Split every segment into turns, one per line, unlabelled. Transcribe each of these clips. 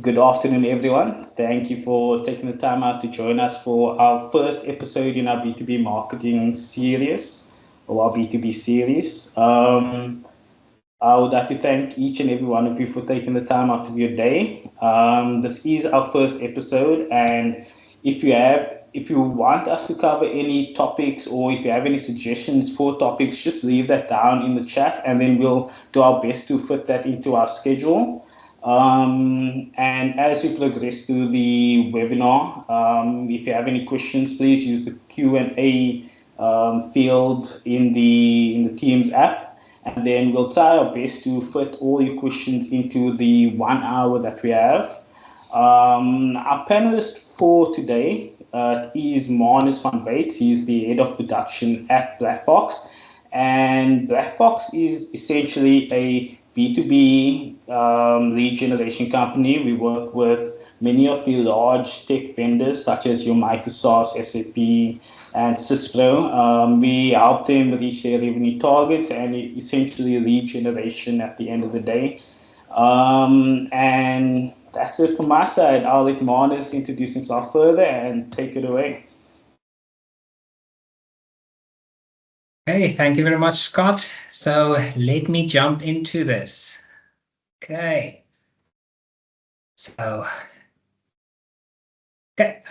Good afternoon, everyone. Thank you for taking the time out to join us for our first episode in our B2B marketing series or our B2B series. I would like to thank each and every one of you for taking the time out of your day. This is our first episode, and if you want us to cover any topics or if you have any suggestions for topics, just leave that down in the chat, and then we'll do our best to fit that into our schedule. And as we progress through the webinar, if you have any questions, please use the Q&A field in the Teams app, and then we'll try our best to fit all your questions into the 1 hour that we have. Our panelist for today is Marnus van Bates. He's the head of production at Blackbox, and Blackbox is essentially a B2B lead generation company. We work with many of the large tech vendors such as your Microsoft, SAP, and Cisco. We help them reach their revenue targets and essentially lead generation at the end of the day. And that's it from my side. I'll let Marnus introduce himself further and take it away.
Okay, thank you very much, Scott. So let me jump into this. Okay. I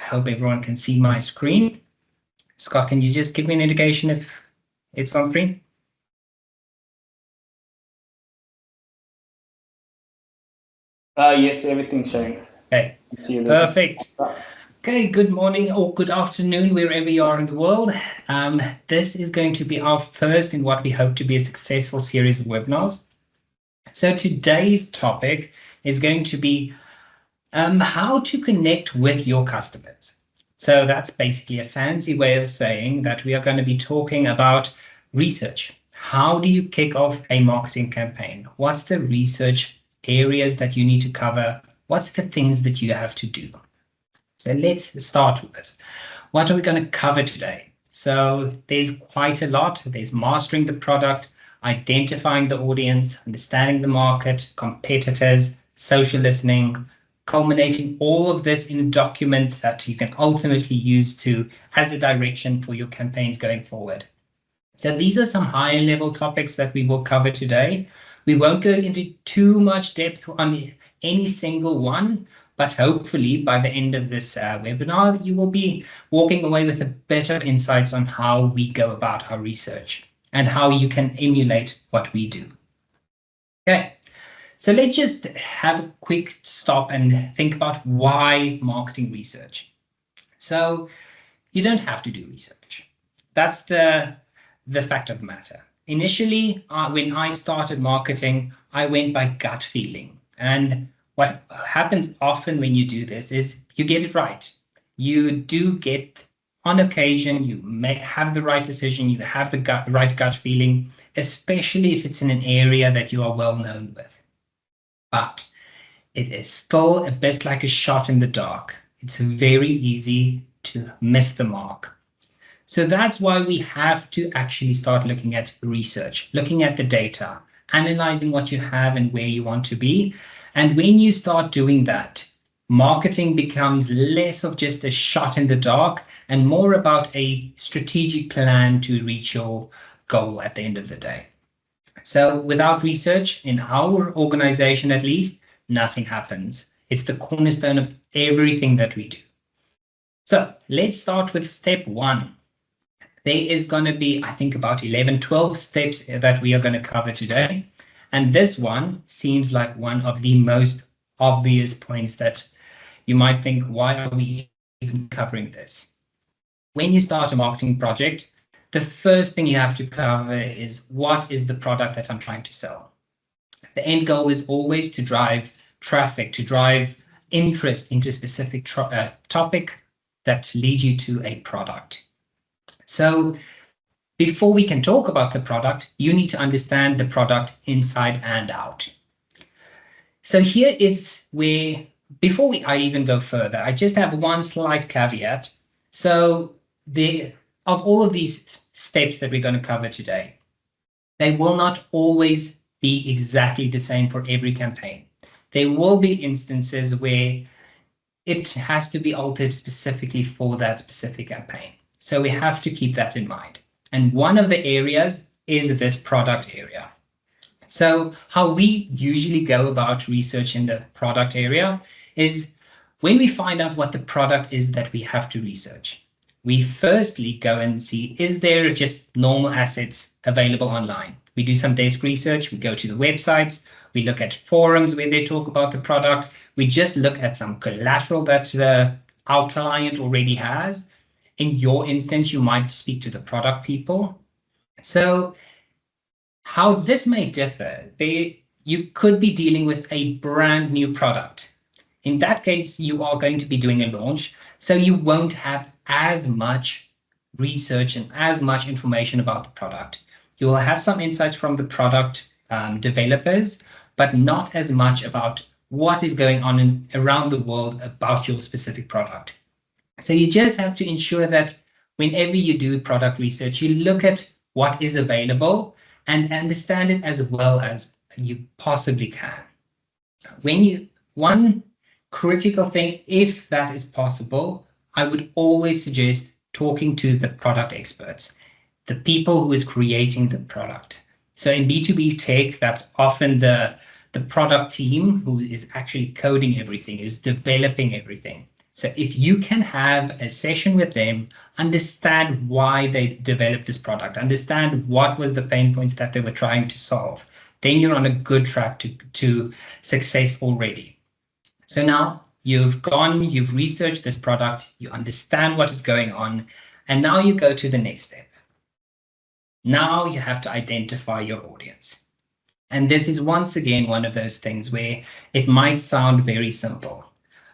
hope everyone can see my screen. Scott, can you just give me an indication if it's on screen?
Yes, everything's showing.
Okay, perfect. Okay, good morning or good afternoon, wherever you are in the world. This is going to be our first in what we hope to be a successful series of webinars. So today's topic is going to be how to connect with your customers. So that's basically a fancy way of saying that we are going to be talking about research. How do you kick off a marketing campaign? What's the research areas that you need to cover? What's the things that you have to do? So let's start with what are we going to cover today? So there's quite a lot. There's mastering the product, identifying the audience, understanding the market, competitors, social listening, culminating all of this in a document that you can ultimately use as a direction for your campaigns going forward. So these are some higher level topics that we will cover today. We won't go into too much depth on any single one, but hopefully by the end of this webinar, you will be walking away with a better insights on how we go about our research and how you can emulate what we do. Okay, so let's just have a quick stop and think about why marketing research. So you don't have to do research. That's the fact of the matter. Initially, when I started marketing, I went by gut feeling. And what happens often when you do this is you get it right. You do get, on occasion, you may have the right decision, you have the right gut feeling, especially if it's in an area that you are well known with. But it is still a bit like a shot in the dark. It's very easy to miss the mark. So that's why we have to actually start looking at research, looking at the data, analyzing what you have and where you want to be. And when you start doing that, marketing becomes less of just a shot in the dark and more about a strategic plan to reach your goal at the end of the day. So without research, in our organization at least, nothing happens. It's the cornerstone of everything that we do. So let's start with step one. There is going to be, I think, about 11, 12 steps that we are going to cover today. And this one seems like one of the most obvious points that you might think, why are we even covering this? When you start a marketing project, the first thing you have to cover is what is the product that I'm trying to sell? The end goal is always to drive traffic, to drive interest into a specific topic that leads you to a product. So before we can talk about the product, you need to understand the product inside and out. So here is where, before I even go further, I just have one slight caveat. So of all of these steps that we're going to cover today, they will not always be exactly the same for every campaign. there will be instances where it has to be altered specifically for that specific campaign. So we have to keep that in mind. And one of the areas is this product area. So how we usually go about research in the product area is when we find out what the product is that we have to research, we firstly go and see, is there just normal assets available online? We do some desk research, we go to the websites, we look at forums where they talk about the product, we just look at some collateral that our client already has. In your instance, you might speak to the product people. So how this may differ, you could be dealing with a brand new product. In that case, you are going to be doing a launch, so you won't have as much research and as much information about the product. You will have some insights from the product developers, but not as much about what is going on around the world about your specific product. So you just have to ensure that whenever you do product research, you look at what is available and understand it as well as you possibly can. One critical thing, if that is possible, I would always suggest talking to the product experts, the people who is creating the product. So in B2B tech, that's often the product team who is actually coding everything, is developing everything. So if you can have a session with them, understand why they developed this product, understand what was the pain points that they were trying to solve, then you're on a good track to success already. So now you've researched this product, you understand what is going on, and now you go to the next step. Now you have to identify your audience. And this is once again one of those things where it might sound very simple,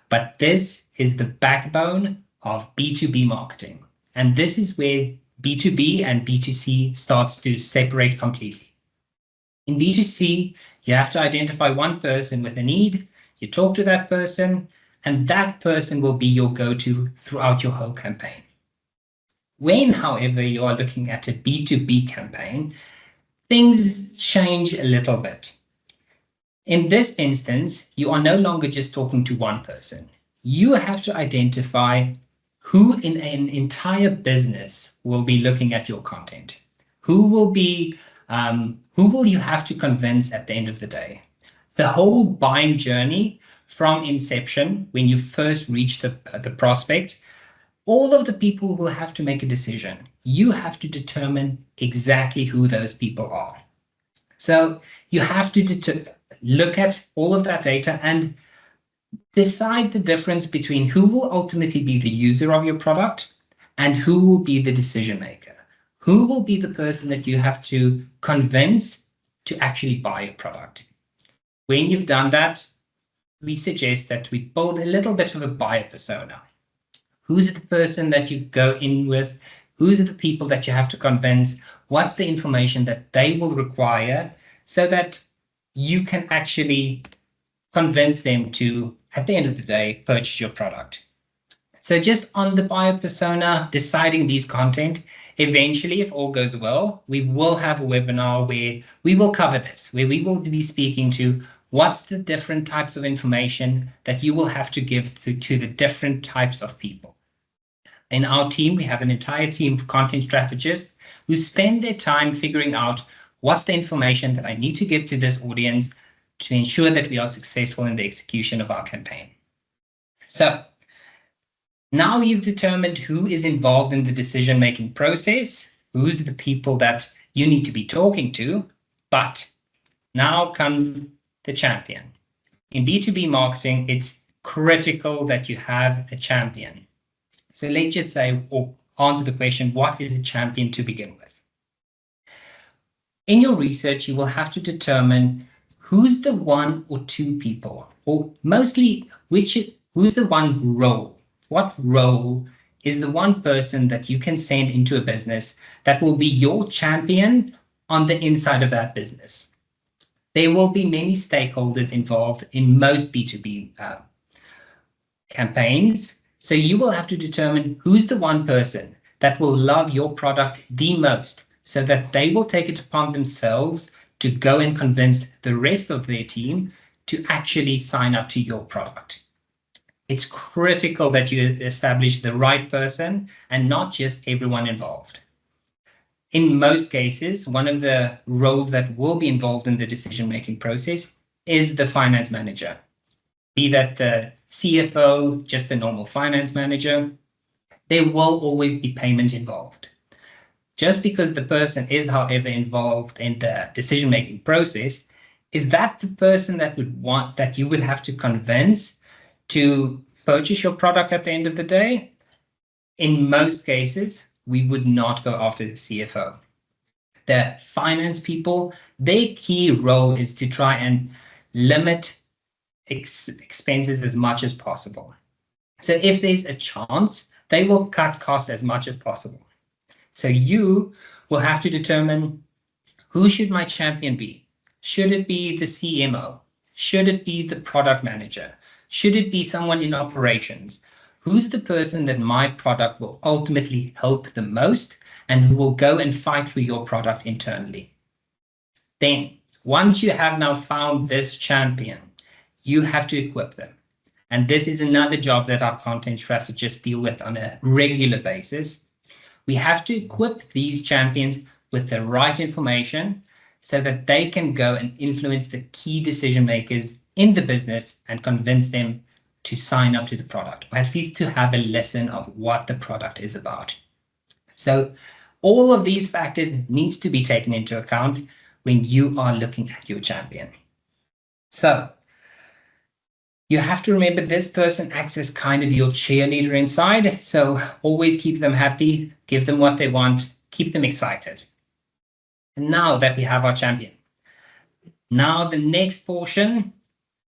but this is the backbone of B2B marketing. And this is where B2B and B2C starts to separate completely. In B2C, you have to identify one person with a need, you talk to that person, and that person will be your go-to throughout your whole campaign. When, however, you are looking at a B2B campaign, things change a little bit. In this instance, you are no longer just talking to one person. You have to identify who in an entire business will be looking at your content. Who will you have to convince at the end of the day? The whole buying journey from inception, when you first reach the prospect, all of the people will have to make a decision. You have to determine exactly who those people are. So you have to look at all of that data and decide the difference between who will ultimately be the user of your product and who will be the decision maker. Who will be the person that you have to convince to actually buy a product? When you've done that, we suggest that we build a little bit of a buyer persona. Who's the person that you go in with? Who's the people that you have to convince? What's the information that they will require so that you can actually convince them to, at the end of the day, purchase your product? So just on the buyer persona, deciding these content, eventually, if all goes well, we will have a webinar where we will cover this, where we will be speaking to what's the different types of information that you will have to give to the different types of people. In our team, we have an entire team of content strategists who spend their time figuring out what's the information that I need to give to this audience to ensure that we are successful in the execution of our campaign. So now you've determined who is involved in the decision-making process, who's the people that you need to be talking to, but now comes the champion. In B2B marketing, it's critical that you have a champion. So let's just say, or answer the question, what is a champion to begin with? In your research, you will have to determine who's the one or two people, or mostly who's the one role. What role is the one person that you can send into a business that will be your champion on the inside of that business? There will be many stakeholders involved in most B2B campaigns. So you will have to determine who's the one person that will love your product the most so that they will take it upon themselves to go and convince the rest of their team to actually sign up to your product. It's critical that you establish the right person and not just everyone involved. In most cases, one of the roles that will be involved in the decision-making process is the finance manager. Be that the CFO, just the normal finance manager, there will always be payment involved. Just because the person is, however, involved in the decision-making process, is that the person that you would have to convince to purchase your product at the end of the day? In most cases, we would not go after the CFO. The finance people, their key role is to try and limit expenses as much as possible. So if there's a chance, they will cut costs as much as possible. So you will have to determine, who should my champion be? Should it be the CMO? Should it be the product manager? Should it be someone in operations? Who's the person that my product will ultimately help the most and who will go and fight for your product internally? Then, once you have now found this champion, you have to equip them. And this is another job that our content strategists deal with on a regular basis. We have to equip these champions with the right information so that they can go and influence the key decision makers in the business and convince them to sign up to the product, or at least to have a lesson of what the product is about. So all of these factors needs to be taken into account when you are looking at your champion. So you have to remember this person acts as kind of your cheerleader inside. So always keep them happy, give them what they want, keep them excited. And now that we have our champion, now the next portion,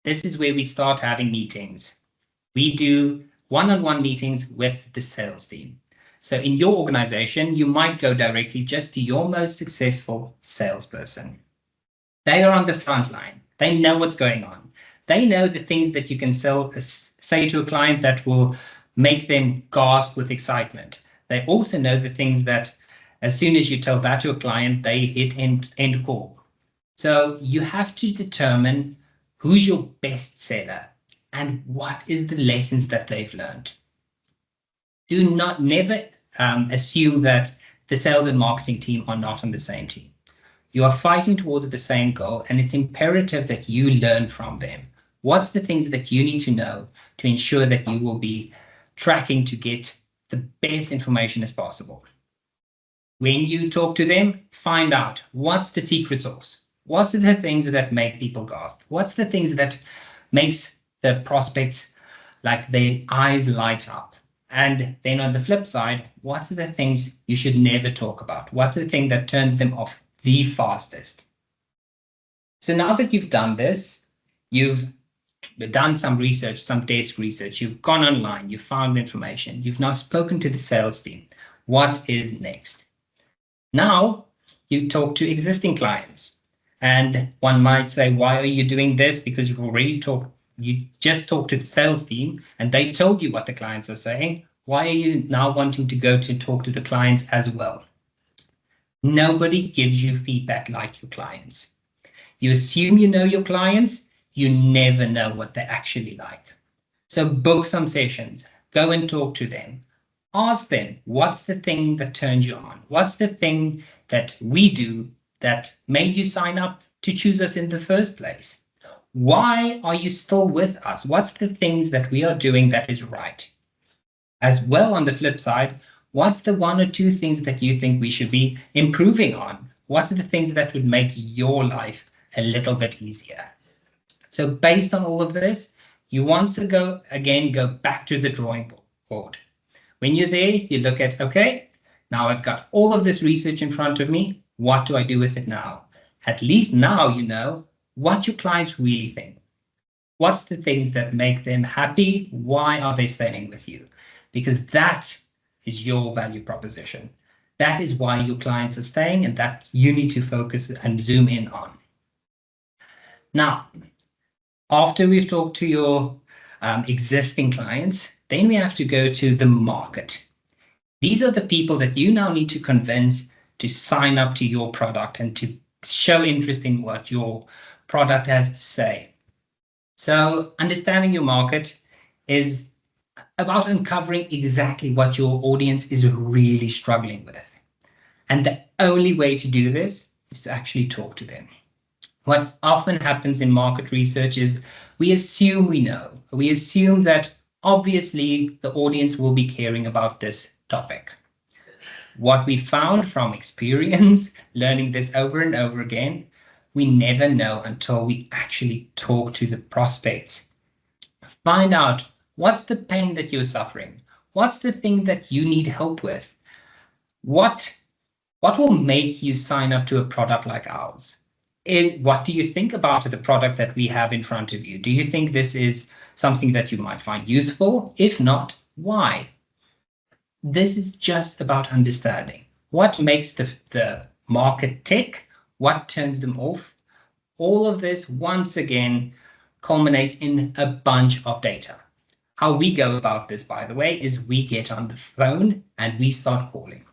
this is where we start having meetings. We do one-on-one meetings with the sales team. So in your organization, you might go directly just to your most successful salesperson. They are on the front line. They know what's going on. They know the things that you can say to a client that will make them gasp with excitement. They also know the things that as soon as you tell that to a client, they hit end call. So you have to determine who's your best seller and what is the lessons that they've learned. Do not never assume that the sales and marketing team are not on the same team. You are fighting towards the same goal, and it's imperative that you learn from them. What's the things that you need to know to ensure that you will be tracking to get the best information as possible? When you talk to them, find out what's the secret sauce. What's the things that make people gasp? What's the things that makes the prospects like their eyes light up? And then on the flip side, what's the things you should never talk about? What's the thing that turns them off the fastest? So now that you've done this, you've done some research, some desk research, you've gone online, you've found information, you've now spoken to the sales team. What is next? Now you talk to existing clients. And one might say, why are you doing this? Because you just talked to the sales team and they told you what the clients are saying. Why are you now wanting to go to talk to the clients as well? Nobody gives you feedback like your clients. You assume you know your clients, you never know what they're actually like. So book some sessions, go and talk to them. Ask them, what's the thing that turns you on? What's the thing that we do that made you sign up to choose us in the first place? Why are you still with us? What's the things that we are doing that is right? As well, on the flip side, what's the one or two things that you think we should be improving on? What's the things that would make your life a little bit easier? So based on all of this, you want to go back to the drawing board. When you're there, you look at, okay, now I've got all of this research in front of me. What do I do with it now? At least now you know what your clients really think. What's the things that make them happy? Why are they staying with you? Because that is your value proposition. That is why your clients are staying, and that you need to focus and zoom in on. Now, after we've talked to your existing clients, then we have to go to the market. These are the people that you now need to convince to sign up to your product and to show interest in what your product has to say. So understanding your market is about uncovering exactly what your audience is really struggling with. And the only way to do this is to actually talk to them. What often happens in market research is we assume we know. We assume that obviously the audience will be caring about this topic. What we found from experience, learning this over and over again, we never know until we actually talk to the prospects. Find out what's the pain that you're suffering. What's the thing that you need help with? What will make you sign up to a product like ours? What do you think about the product that we have in front of you? Do you think this is something that you might find useful? If not, why? This is just about understanding what makes the market tick, what turns them off. All of this, once again, culminates in a bunch of data. How we go about this, by the way, is we get on the phone and we start calling.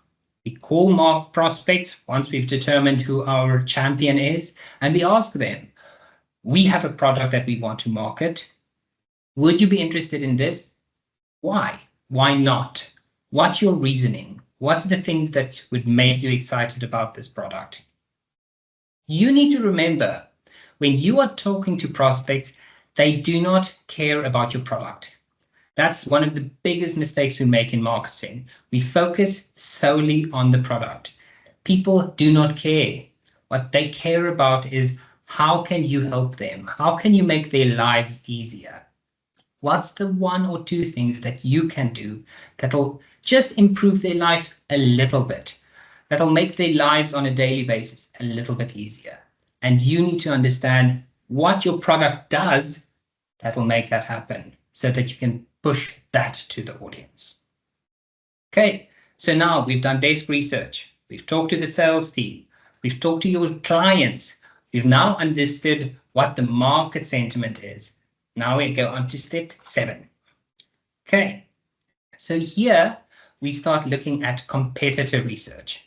We call prospects once we've determined who our champion is, and we ask them, we have a product that we want to market. Would you be interested in this? Why? Why not? What's your reasoning? What's the things that would make you excited about this product? You need to remember, when you are talking to prospects, they do not care about your product. That's one of the biggest mistakes we make in marketing. We focus solely on the product. People do not care. What they care about is how can you help them? How can you make their lives easier? What's the one or two things that you can do that'll just improve their life a little bit, that'll make their lives on a daily basis a little bit easier? And you need to understand what your product does that'll make that happen so that you can push that to the audience. Okay, so now we've done desk research. We've talked to the sales team. We've talked to your clients. We've now understood what the market sentiment is. Now we go on to step 7. Okay, so here we start looking at competitor research.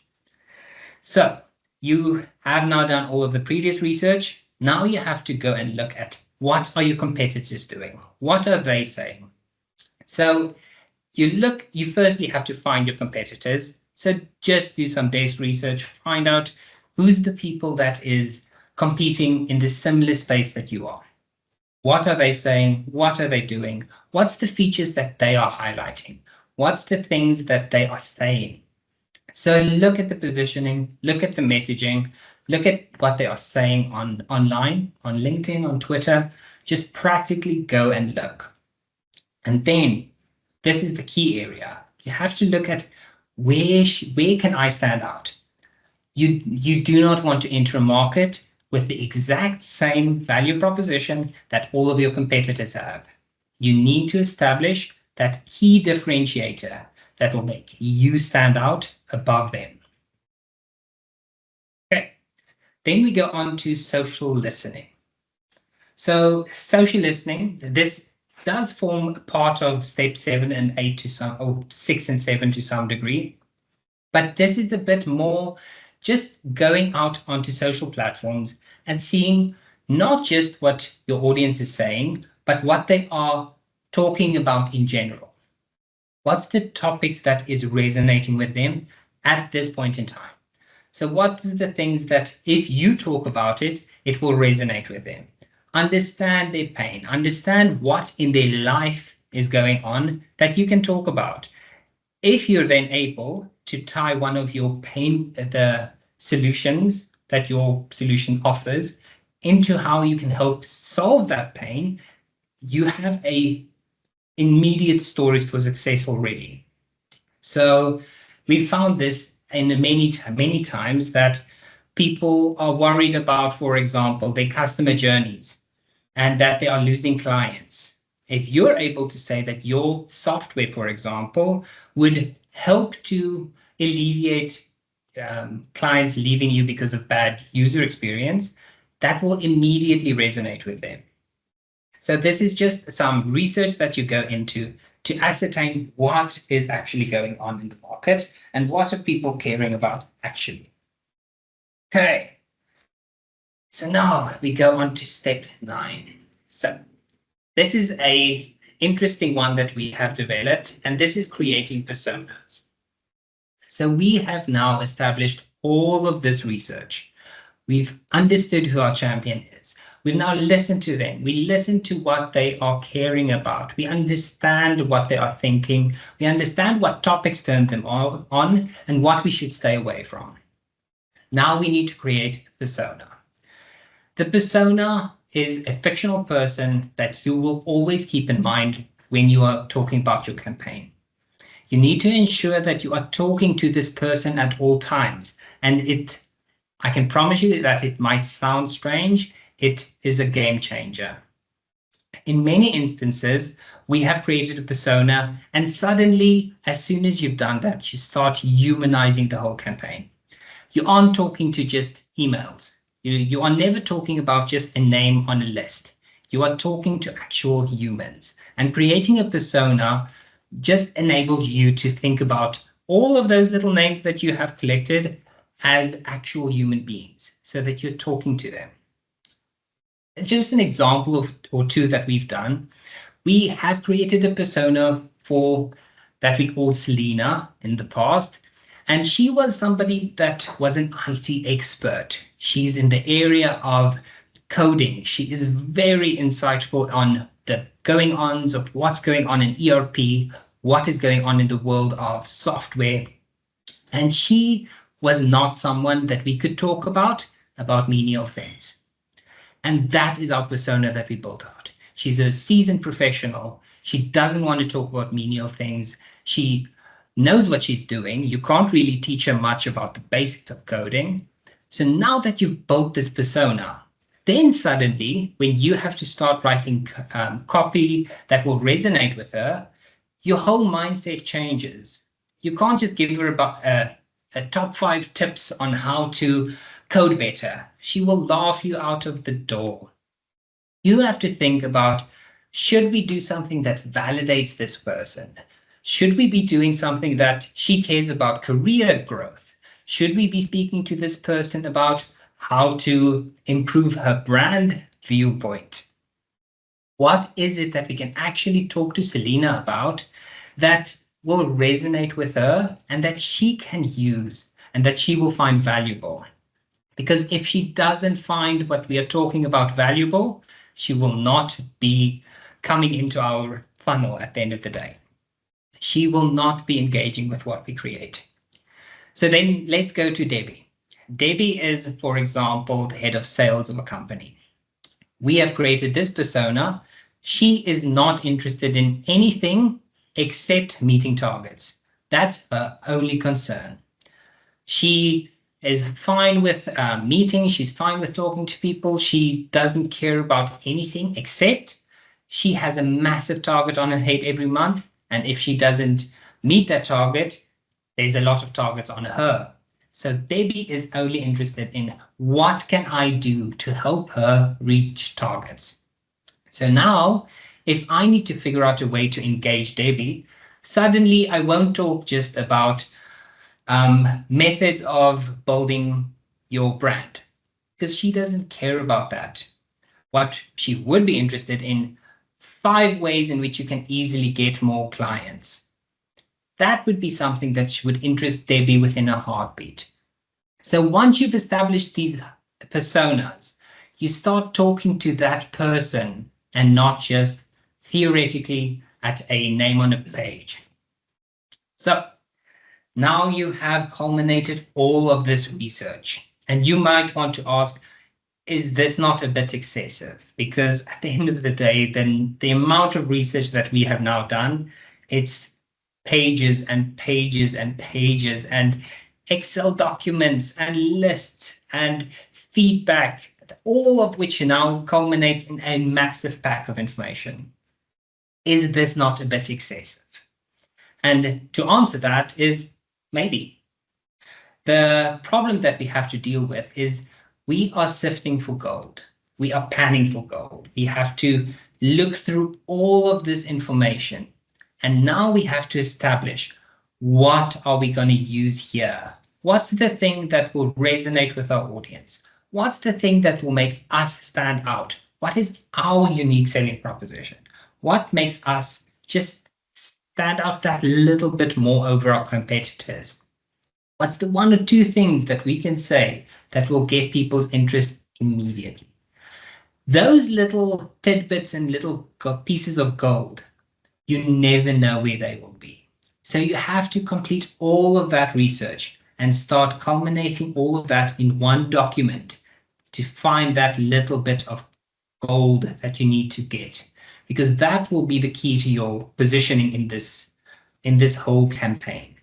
So you have now done all of the previous research. Now you have to go and look at what are your competitors doing? What are they saying? So you firstly have to find your competitors. So just do some desk research, find out who's the people that is competing in the similar space that you are. What are they saying? What are they doing? What's the features that they are highlighting? What's the things that they are saying? So look at the positioning, look at the messaging, look at what they are saying online, on LinkedIn, on Twitter. Just practically go and look. And then this is the key area. You have to look at where can I stand out? You do not want to enter a market with the exact same value proposition that all of your competitors have. You need to establish that key differentiator that will make you stand out above them. Okay, then we go on to social listening. So social listening, this does form part of step 7 and 8 to some, or 6 and 7 to some degree. But this is a bit more just going out onto social platforms and seeing not just what your audience is saying, but what they are talking about in general. What's the topics that is resonating with them at this point in time? So what are the things that if you talk about it, it will resonate with them? Understand their pain, understand what in their life is going on that you can talk about. If you're then able to tie one of your the solutions that your solution offers into how you can help solve that pain, you have a immediate stories for success already. So we found this in many times that people are worried about, for example, their customer journeys and that they are losing clients. If you're able to say that your software, for example, would help to alleviate clients leaving you because of bad user experience, that will immediately resonate with them. So this is just some research that you go into to ascertain what is actually going on in the market and what are people caring about actually. Okay, so now we go on to step 9. So This is a interesting one that we have developed, and this is creating personas. So we have now established all of this research. We've understood who our champion is. We've now listened to them. We listen to what they are caring about. We understand what they are thinking. We understand what topics turn them on and what we should stay away from. Now we need to create a persona. The persona is a fictional person that you will always keep in mind when you are talking about your campaign. You need to ensure that you are talking to this person at all times. And I can promise you that it might sound strange. It is a game changer. In many instances, we have created a persona, and suddenly, as soon as you've done that, you start humanizing the whole campaign. You aren't talking to just emails. You are never talking about just a name on a list. You are talking to actual humans. And creating a persona just enables you to think about all of those little names that you have collected as actual human beings, so that you're talking to them. Just an example or two that we've done. We have created a persona for that we called Selena in the past. And she was somebody that was an IT expert. She's in the area of coding. She is very insightful on the going-ons of what's going on in ERP, what is going on in the world of software. And she was not someone that we could talk about menial things. And that is our persona that we built out. She's a seasoned professional. She doesn't want to talk about menial things. She knows what she's doing. You can't really teach her much about the basics of coding. So now that you've built this persona, then suddenly when you have to start writing copy that will resonate with her, your whole mindset changes. You can't just give her about a top 5 tips on how to code better. She will laugh you out of the door. You have to think about, should we do something that validates this person? Should we be doing something that she cares about career growth? Should we be speaking to this person about how to improve her brand viewpoint? What is it that we can actually talk to Selena about that will resonate with her and that she can use and that she will find valuable? Because if she doesn't find what we are talking about valuable, she will not be coming into our funnel at the end of the day. She will not be engaging with what we create. So then let's go to Debbie. Debbie is, for example, the head of sales of a company. We have created this persona. She is not interested in anything except meeting targets. That's her only concern. She is fine with meetings. She's fine with talking to people. She doesn't care about anything except she has a massive target on her head every month. And if she doesn't meet that target, there's a lot of targets on her. So Debbie is only interested in what can I do to help her reach targets. So now, if I need to figure out a way to engage Debbie, suddenly I won't talk just about methods of building your brand, because she doesn't care about that. What she would be interested in, 5 ways in which you can easily get more clients. That would be something that would interest Debbie within a heartbeat. So once you've established these personas, you start talking to that person and not just theoretically at a name on a page. So now you have culminated all of this research, and you might want to ask, is this not a bit excessive? Because at the end of the day, then the amount of research that we have now done, it's pages and pages and pages and Excel documents and lists and feedback, all of which now culminates in a massive pack of information. Is this not a bit excessive? And to answer that is maybe. The problem that we have to deal with is we are sifting for gold. We are panning for gold. We have to look through all of this information. And now we have to establish, what are we going to use here? What's the thing that will resonate with our audience? What's the thing that will make us stand out? What is our unique selling proposition? What makes us just stand out that little bit more over our competitors? What's the one or two things that we can say that will get people's interest immediately? Those little tidbits and little pieces of gold, you never know where they will be. So you have to complete all of that research and start culminating all of that in one document to find that little bit of gold that you need to get, because that will be the key to your positioning in this whole campaign.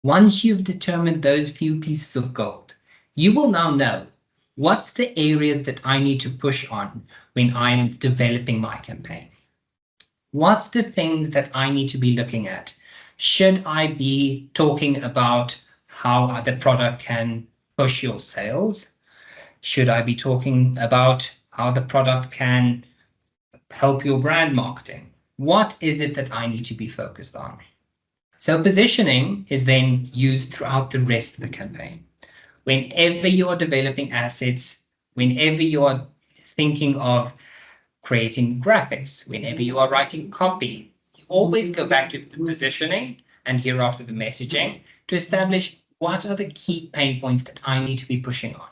Once you've determined those few pieces of gold, you will now know what's the areas that I need to push on when I'm developing my campaign. What's the things that I need to be looking at? Should I be talking about how the product can push your sales? Should I be talking about how the product can help your brand marketing? What is it that I need to be focused on? So positioning is then used throughout the rest of the campaign. Whenever you are developing assets, whenever you are thinking of creating graphics, whenever you are writing copy, you always go back to the positioning and hereafter the messaging to establish what are the key pain points that I need to be pushing on.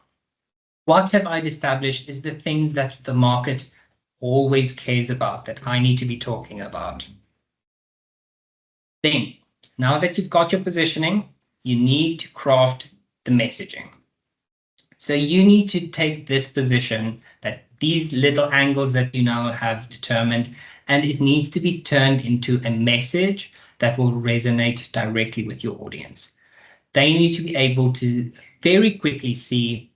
What have I established is the things that the market always cares about, that I need to be talking about. Then, now that you've got your positioning, you need to craft the messaging. So you need to take this position, that these little angles that you now have determined, and it needs to be turned into a message that will resonate directly with your audience. They need to be able to very quickly see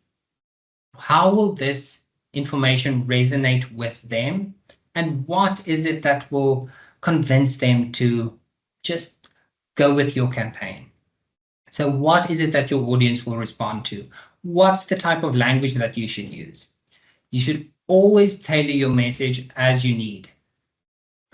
how will this information resonate with them, and what is it that will convince them to just go with your campaign. So what is it that your audience will respond to? What's the type of language that you should use? You should always tailor your message as you need.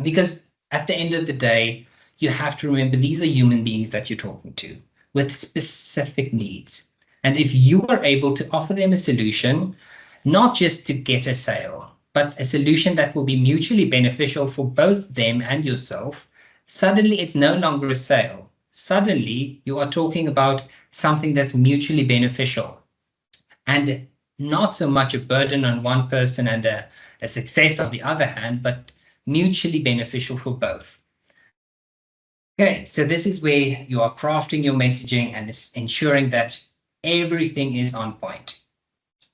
Because at the end of the day, you have to remember these are human beings that you're talking to with specific needs. And if you are able to offer them a solution, not just to get a sale, but a solution that will be mutually beneficial for both them and yourself, suddenly it's no longer a sale. Suddenly you are talking about something that's mutually beneficial and not so much a burden on one person and a success on the other hand, but mutually beneficial for both. Okay, so this is where you are crafting your messaging and ensuring that everything is on point.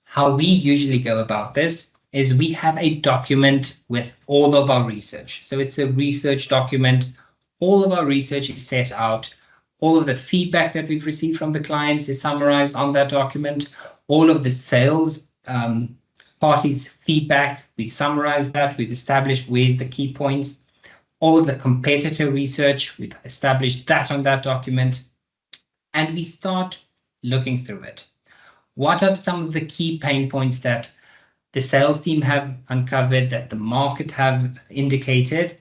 How we usually go about this is we have a document with all of our research. So it's a research document. All of our research is set out. All of the feedback that we've received from the clients is summarized on that document. All of the sales parties' feedback, we've summarized that. We've established where's the key points. All of the competitor research, we've established that on that document. And we start looking through it. What are some of the key pain points that the sales team have uncovered, that the market have indicated,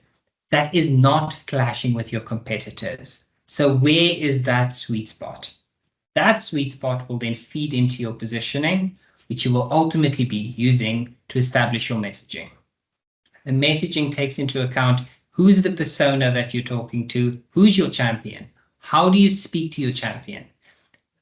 that is not clashing with your competitors? So where is that sweet spot? That sweet spot will then feed into your positioning, which you will ultimately be using to establish your messaging. The messaging takes into account who's the persona that you're talking to, who's your champion, how do you speak to your champion?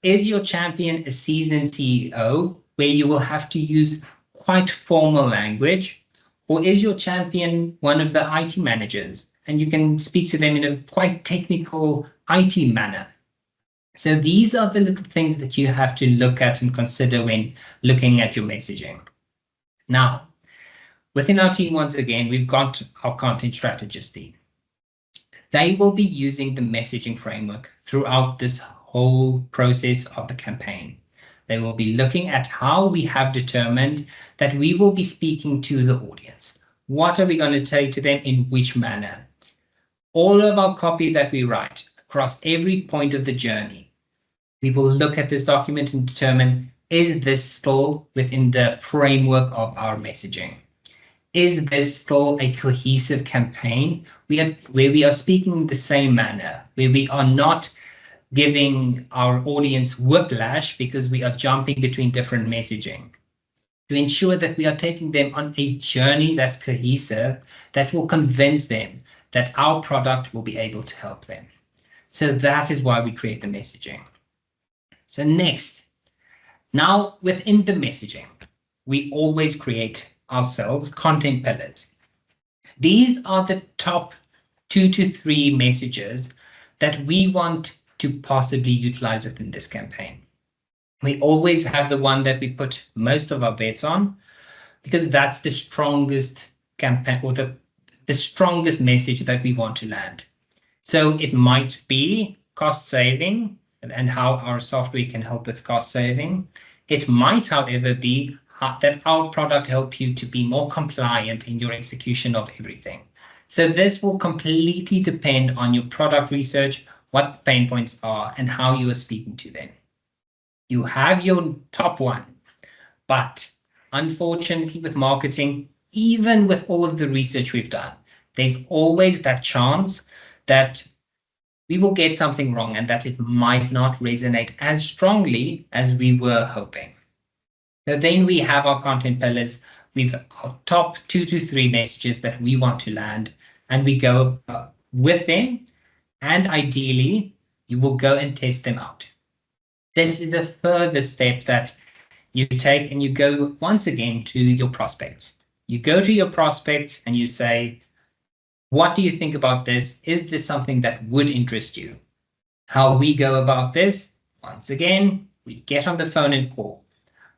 Is your champion a seasoned CEO where you will have to use quite formal language? Or is your champion one of the IT managers and you can speak to them in a quite technical IT manner? So these are the little things that you have to look at and consider when looking at your messaging. Now, within our team, once again, we've got our content strategist team. They will be using the messaging framework throughout this whole process of the campaign. They will be looking at how we have determined that we will be speaking to the audience. What are we going to say to them in which manner? All of our copy that we write across every point of the journey, we will look at this document and determine, is this still within the framework of our messaging? Is this still a cohesive campaign where we are speaking in the same manner, where we are not giving our audience whiplash because we are jumping between different messaging? to ensure that we are taking them on a journey that's cohesive, that will convince them that our product will be able to help them. So that is why we create the messaging. So next, now within the messaging, we always create ourselves content pillars. These are the top 2 to 3 messages that we want to possibly utilize within this campaign. We always have the one that we put most of our bets on, because that's the strongest campaign, or the strongest message that we want to land. So it might be cost saving and how our software can help with cost saving. It might, however, be that our product help you to be more compliant in your execution of everything. So this will completely depend on your product research, what the pain points are, and how you are speaking to them. You have your top one, but unfortunately with marketing, even with all of the research we've done, there's always that chance that we will get something wrong and that it might not resonate as strongly as we were hoping. So then we have our content pillars with our top 2 to 3 messages that we want to land, and we go with them, and ideally you will go and test them out. This is the further step that you take, and you go once again to your prospects. You go to your prospects and you say, what do you think about this? Is this something that would interest you? How we go about this? Once again, we get on the phone and call.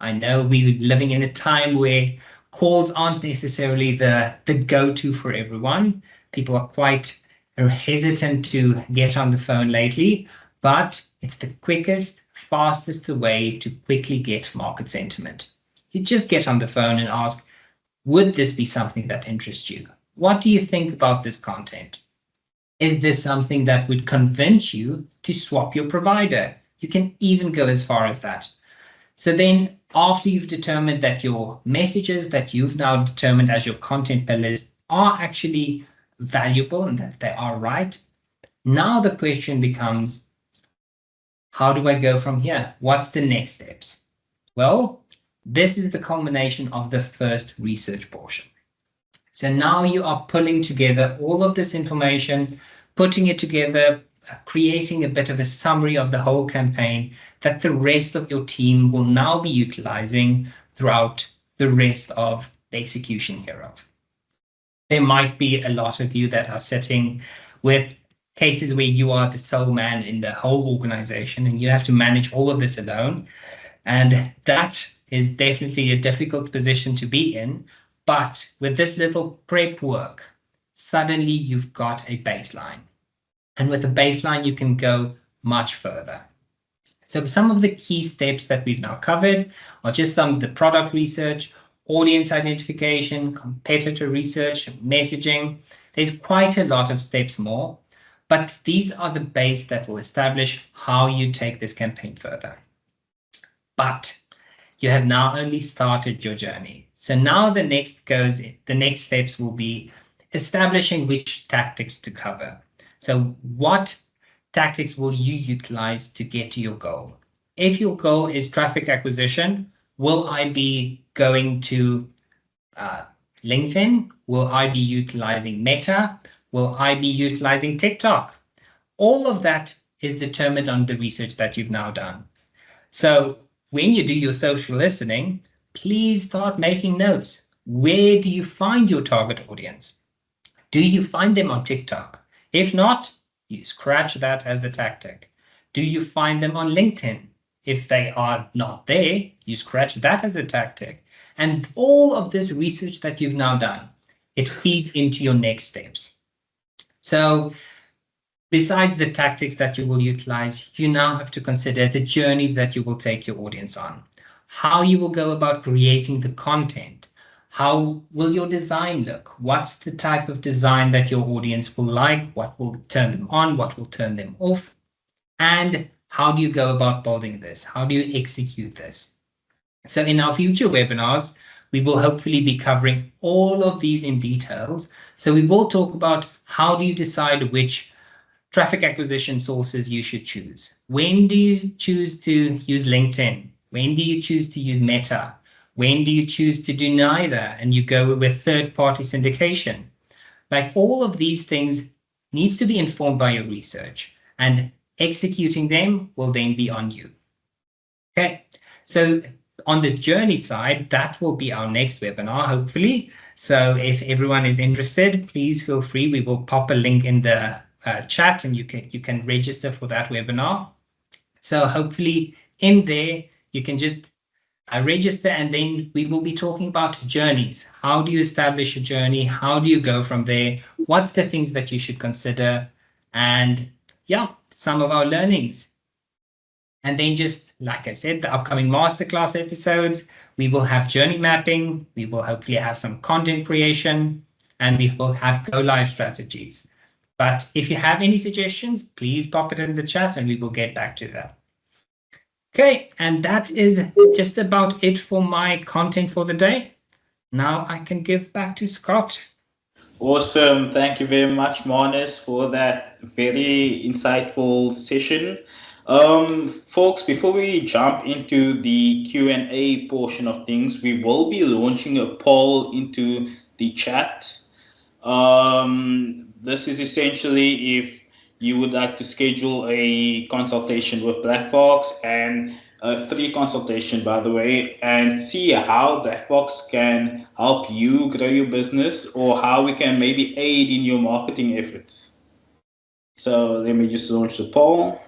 I know we're living in a time where calls aren't necessarily the go-to for everyone. People are quite hesitant to get on the phone lately, but it's the quickest, fastest way to quickly get market sentiment. You just get on the phone and ask, would this be something that interests you? What do you think about this content? Is this something that would convince you to swap your provider? You can even go as far as that. So then after you've determined that your messages that you've now determined as your content pillars are actually valuable and that they are right, now the question becomes, how do I go from here? What's the next steps? Well, this is the culmination of the first research portion. So now you are pulling together all of this information, putting it together, creating a bit of a summary of the whole campaign that the rest of your team will now be utilizing throughout the rest of the execution hereof. There might be a lot of you that are sitting with cases where you are the sole man in the whole organization and you have to manage all of this alone. And that is definitely a difficult position to be in. But with this little prep work, suddenly you've got a baseline. And with a baseline, you can go much further. So some of the key steps that we've now covered are just some of the product research, audience identification, competitor research, messaging. There's quite a lot of steps more, but these are the base that will establish how you take this campaign further. But you have now only started your journey. So now the next steps will be establishing which tactics to cover. So what tactics will you utilize to get to your goal? If your goal is traffic acquisition, will I be going to LinkedIn? Will I be utilizing Meta? Will I be utilizing TikTok? All of that is determined on the research that you've now done. So when you do your social listening, please start making notes. Where do you find your target audience? Do you find them on TikTok? If not, you scratch that as a tactic. Do you find them on LinkedIn? If they are not there, you scratch that as a tactic. And all of this research that you've now done, it feeds into your next steps. So besides the tactics that you will utilize, you now have to consider the journeys that you will take your audience on, how you will go about creating the content. How will your design look? What's the type of design that your audience will like? What will turn them on? What will turn them off? And how do you go about building this? How do you execute this? So in our future webinars, we will hopefully be covering all of these in details. So we will talk about how do you decide which traffic acquisition sources you should choose. When do you choose to use LinkedIn? When do you choose to use Meta? When do you choose to do neither and you go with third-party syndication? Like all of these things needs to be informed by your research, and executing them will then be on you. Okay, so on the journey side, that will be our next webinar, hopefully. So if everyone is interested, please feel free. We will pop a link in the chat, and you can register for that webinar. So hopefully in there, you can just register, and then we will be talking about journeys. How do you establish a journey? How do you go from there? What's the things that you should consider? And yeah, some of our learnings. And then just like I said, the upcoming masterclass episodes, we will have journey mapping, we will hopefully have some content creation, and we will have go live strategies. But if you have any suggestions, please pop it in the chat and we will get back to that. Okay, and that is just about it for my content for the day. Now I can give back to Scott.
Awesome. Thank you very much, Marnus, for that very insightful session. Folks, before we jump into the Q&A portion of things, we will be launching a poll into the chat. This is essentially if you would like to schedule a consultation with Blackbox, and a free consultation, by the way, and see how Blackbox can help you grow your business, or how we can maybe aid in your marketing efforts. So let me just launch the poll.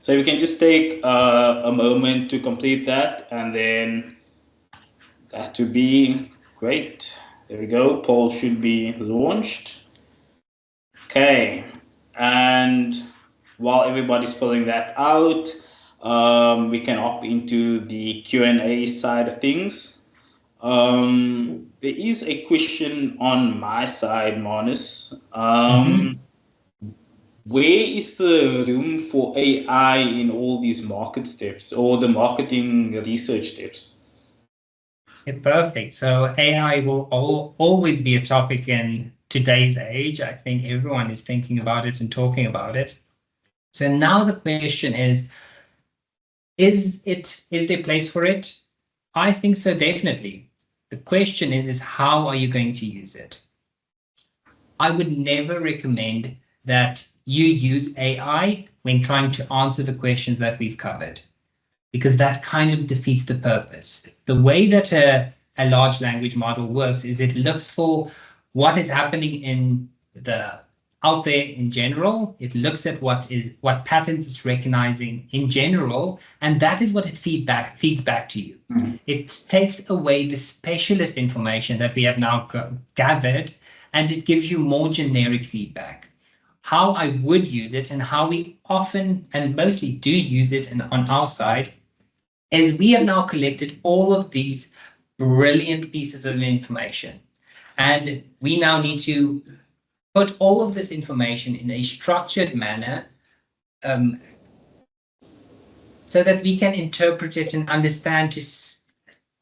So you can just take a moment to complete that, and then that would be great. There we go. Poll should be launched. Okay, and while everybody's filling that out, we can hop into the Q&A side of things. There is a question on my side, Marnus. Where is the room for AI in all these market steps, or the marketing research steps?
Okay, perfect. So AI will always be a topic in today's age. I think everyone is thinking about it and talking about it. So now the question is there place for it? I think so, definitely. The question is how are you going to use it? I would never recommend that you use AI when trying to answer the questions that we've covered, because that kind of defeats the purpose. The way that a large language model works is it looks for what is happening in the out there in general. It looks at what patterns it's recognizing in general, and that is what it feeds back to you. It takes away the specialist information that we have now gathered, and it gives you more generic feedback. How I would use it, and how we often and mostly do use it on our side, is we have now collected all of these brilliant pieces of information, and we now need to put all of this information in a structured manner, so that we can interpret it and understand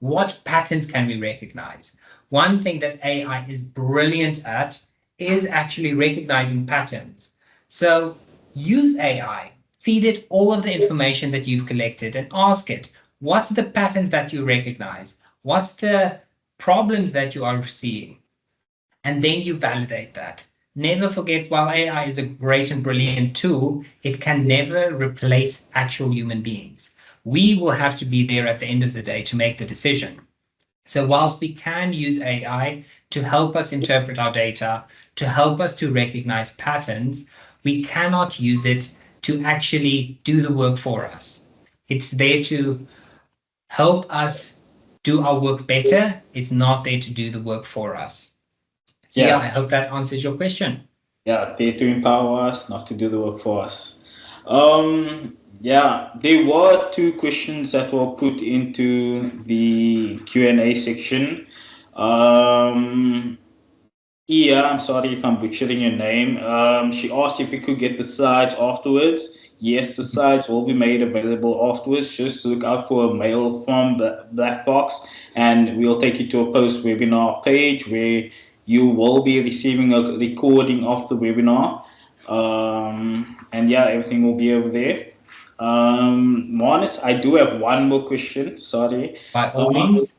what patterns can we recognize. One thing that AI is brilliant at is actually recognizing patterns. So use AI, feed it all of the information that you've collected, and ask it, what's the patterns that you recognize? What's the problems that you are seeing? And then you validate that. Never forget, while AI is a great and brilliant tool, it can never replace actual human beings. We will have to be there at the end of the day to make the decision. So whilst we can use AI to help us interpret our data, to help us to recognize patterns, we cannot use it to actually do the work for us. It's there to help us do our work better. It's not there to do the work for us. So yeah, I hope that answers your question.
Yeah, there to empower us, not to do the work for us. Yeah, there were two questions that were put into the Q&A section. Yeah, I'm sorry if I'm butchering your name. She asked if we could get the slides afterwards. Yes, the slides will be made available afterwards. Just look out for a mail from the Blackbox, and we'll take you to a post-webinar page where you will be receiving a recording of the webinar. And yeah, everything will be over there. Monis, I do have one more question. Sorry.
By all means.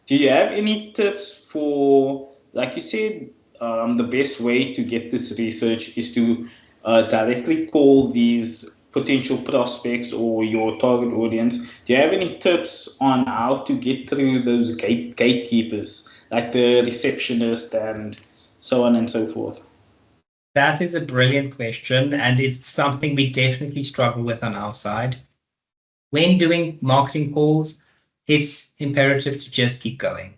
Do you have any tips for, like you said, the best way to get this research is to directly call these potential prospects or your target audience? Do you have any tips on how to get through those gatekeepers, like the receptionist and so on and so forth?
That is a brilliant question, and it's something we definitely struggle with on our side. When doing marketing calls, it's imperative to just keep going.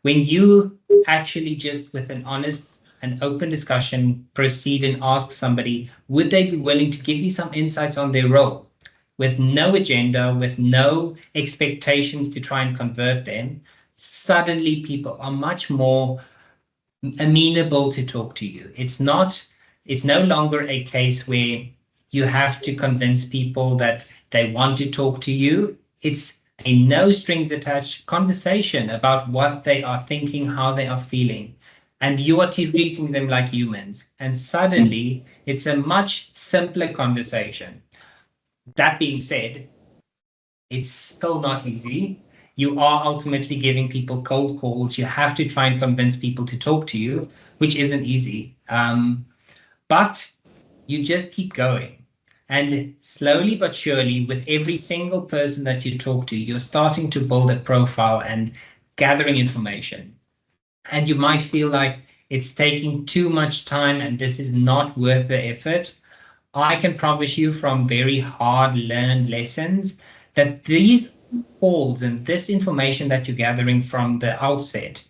When you actually just with an honest and open discussion proceed and ask somebody, would they be willing to give you some insights on their role with no agenda, with no expectations to try and convert them, suddenly people are much more amenable to talk to you. It's no longer a case where you have to convince people that they want to talk to you. It's a no strings attached conversation about what they are thinking, how they are feeling, and you are treating them like humans. And suddenly it's a much simpler conversation. That being said, it's still not easy. You are ultimately giving people cold calls. You have to try and convince people to talk to you, which isn't easy. But you just keep going. And slowly but surely, with every single person that you talk to, you're starting to build a profile and gathering information. And you might feel like it's taking too much time and this is not worth the effort. I can promise you from very hard learned lessons that these calls and this information that you're gathering from the outset,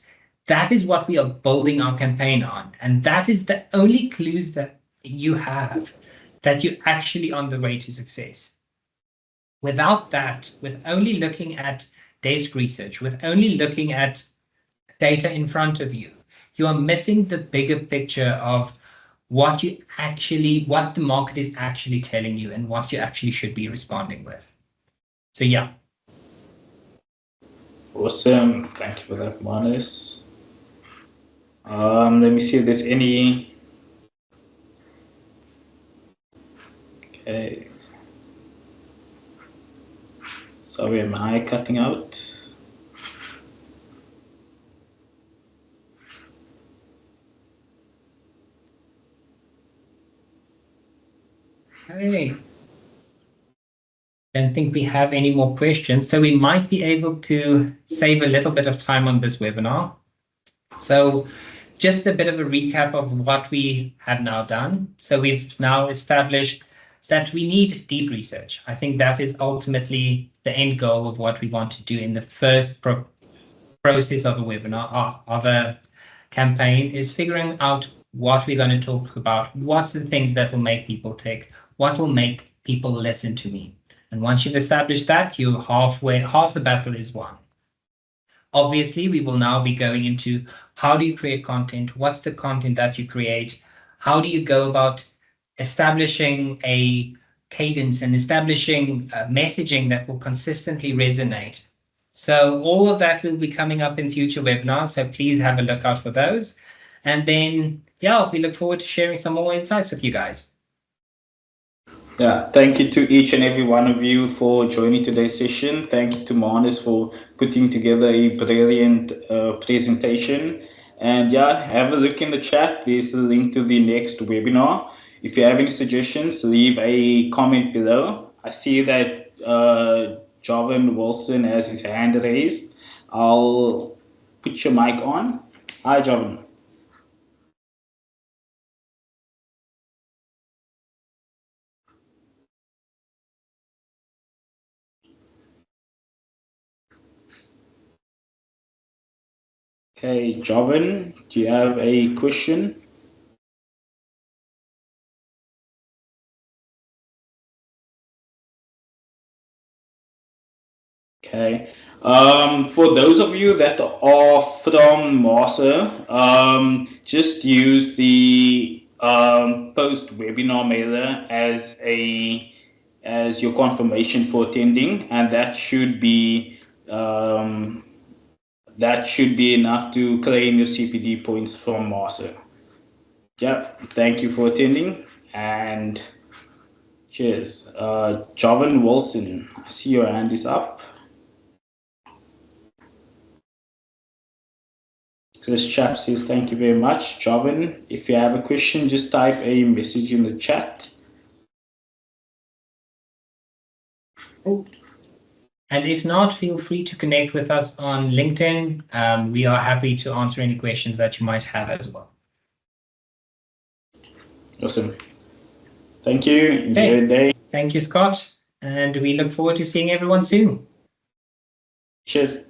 that is what we are building our campaign on. And that is the only clues that you have that you're actually on the way to success. Without that, with only looking at desk research, with only looking at data in front of you, you are missing the bigger picture of what the market is actually telling you and what you actually should be responding with. So yeah.
Awesome. Thank you for that, Monis. Let me see if there's any. Okay. Sorry, am I cutting out?
Okay. Don't think we have any more questions, so we might be able to save a little bit of time on this webinar. So just a bit of a recap of what we have now done. So we've now established that we need deep research. I think that is ultimately the end goal of what we want to do in the first process of a webinar, of a campaign, is figuring out what we're going to talk about, what's the things that will make people tick, what will make people listen to me. And once you've established that, you're half the battle is won. Obviously, we will now be going into how do you create content? What's the content that you create? How do you go about establishing a cadence and establishing messaging that will consistently resonate? So all of that will be coming up in future webinars. So please have a look out for those. And then, yeah, we look forward to sharing some more insights with you guys.
Yeah, thank you to each and every one of you for joining today's session. Thank you to Monis for putting together a brilliant presentation. And yeah, have a look in the chat. There's a link to the next webinar. If you have any suggestions, leave a comment below. I see that Jovan Wilson has his hand raised. I'll put your mic on. Hi, Jovan. Okay, Jovan, do you have a question? Okay. For those of you that are from Marsa, just use the post webinar mailer as your confirmation for attending, and that should be enough to claim your CPD points from Marsa. Yeah. Thank you for attending, and Cheers. Jovan Wilson, I see your hand is up. Chris Chap says, thank you very much. Jovan, if you have a question, just type a message in the chat.
And if not, feel free to connect with us on LinkedIn. We are happy to answer any questions that you might have as well.
Awesome. Thank you. Enjoy your day.
Thank you, Scott. And we look forward to seeing everyone soon.
Cheers.